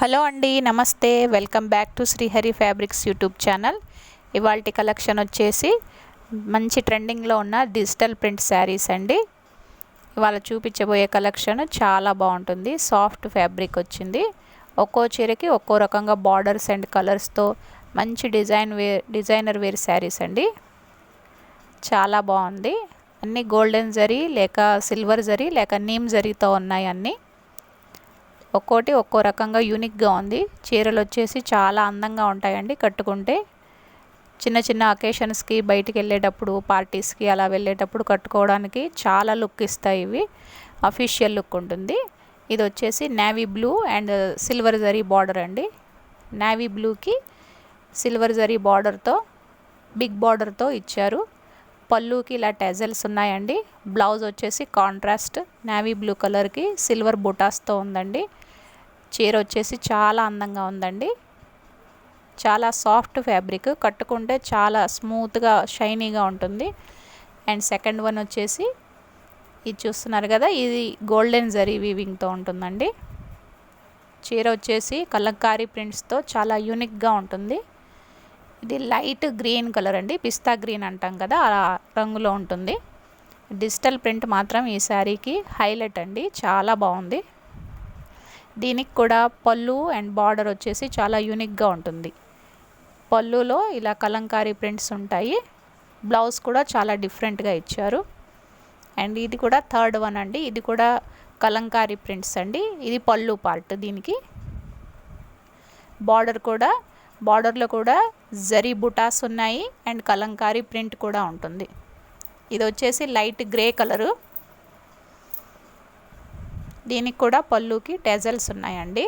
Hello అండి, నమస్తే. Welcome back to Srihari fabrics YouTube channel. ఇవాల్టి కలెక్షన్ వచ్చేసి మంచి ట్రెండింగ్లో ఉన్న డిజిటల్ ప్రింట్ శారీస్ అండి. ఇవాళ చూపించబోయే కలెక్షన్ చాలా బాగుంటుంది. సాఫ్ట్ ఫ్యాబ్రిక్ వచ్చింది. ఒక్కో చీరకి ఒక్కో రకంగా బార్డర్స్ అండ్ కలర్స్తో మంచి డిజైనర్ వేర్ శారీస్ అండి. చాలా బాగుంది. అన్నీ గోల్డెన్ జరీ లేక సిల్వర్ జరీ లేక నీమ్ జరీతో ఉన్నాయి అన్నీ. ఒక్కోటి ఒక్కో రకంగా యూనిక్గా ఉంది. చీరలు వచ్చేసి చాలా అందంగా ఉంటాయండి కట్టుకుంటే. చిన్న చిన్న అకేషన్స్కి బయటికి వెళ్ళేటప్పుడు పార్టీస్కి అలా వెళ్ళేటప్పుడు కట్టుకోవడానికి చాలా లుక్ ఇస్తాయి. ఇవి అఫీషియల్ లుక్ ఉంటుంది. ఇది వచ్చేసి navy blue and silver zari border అండి. నేవీ బ్లూకి సిల్వర్ జరీ బార్డర్తో బిగ్ బార్డర్తో ఇచ్చారు. పళ్ళుకి ఇలా టెజల్స్ ఉన్నాయండి. బ్లౌజ్ వచ్చేసి కాంట్రాస్ట్ నేవీ బ్లూ కలర్కి సిల్వర్ బుటాస్తో ఉందండి. చీర వచ్చేసి చాలా అందంగా ఉందండి. చాలా సాఫ్ట్ ఫ్యాబ్రిక్, కట్టుకుంటే చాలా స్మూత్గా షైనీగా ఉంటుంది. అండ్ సెకండ్ వన్ వచ్చేసి ఇది చూస్తున్నారు కదా, ఇది గోల్డెన్ జరీ వీవింగ్తో ఉంటుందండి. చీర వచ్చేసి కలంకారీ ప్రింట్స్తో చాలా యూనిక్గా ఉంటుంది. ఇది లైట్ గ్రీన్ కలర్ అండి, పిస్తా గ్రీన్ అంటాం కదా, ఆ రంగులో ఉంటుంది. డిజిటల్ ప్రింట్ మాత్రం ఈ శారీకి హైలైట్ అండి, చాలా బాగుంది. దీనికి కూడా పళ్ళు అండ్ బార్డర్ వచ్చేసి చాలా యూనిక్గా ఉంటుంది. పళ్ళులో ఇలా కలంకారీ ప్రింట్స్ ఉంటాయి. బ్లౌజ్ కూడా చాలా డిఫరెంట్గా ఇచ్చారు. అండ్ ఇది కూడా థర్డ్ వన్ అండి. ఇది కూడా కలంకారీ ప్రింట్స్ అండి. ఇది పళ్ళు పార్ట్. దీనికి బార్డర్లో కూడా జరీ బుటాస్ ఉన్నాయి అండ్ కలంకారీ ప్రింట్ కూడా ఉంటుంది. ఇది వచ్చేసి లైట్ గ్రే కలరు. దీనికి కూడా పళ్ళుకి టెజల్స్ ఉన్నాయండి.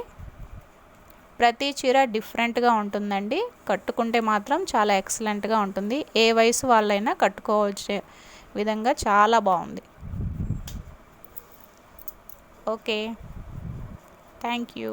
ప్రతి చీర డిఫరెంట్గా ఉంటుందండి. కట్టుకుంటే మాత్రం చాలా ఎక్సలెంట్గా ఉంటుంది. ఏ వయసు వాళ్ళైనా కట్టుకోవచ్చే విధంగా చాలా బాగుంది. Okay, thank you.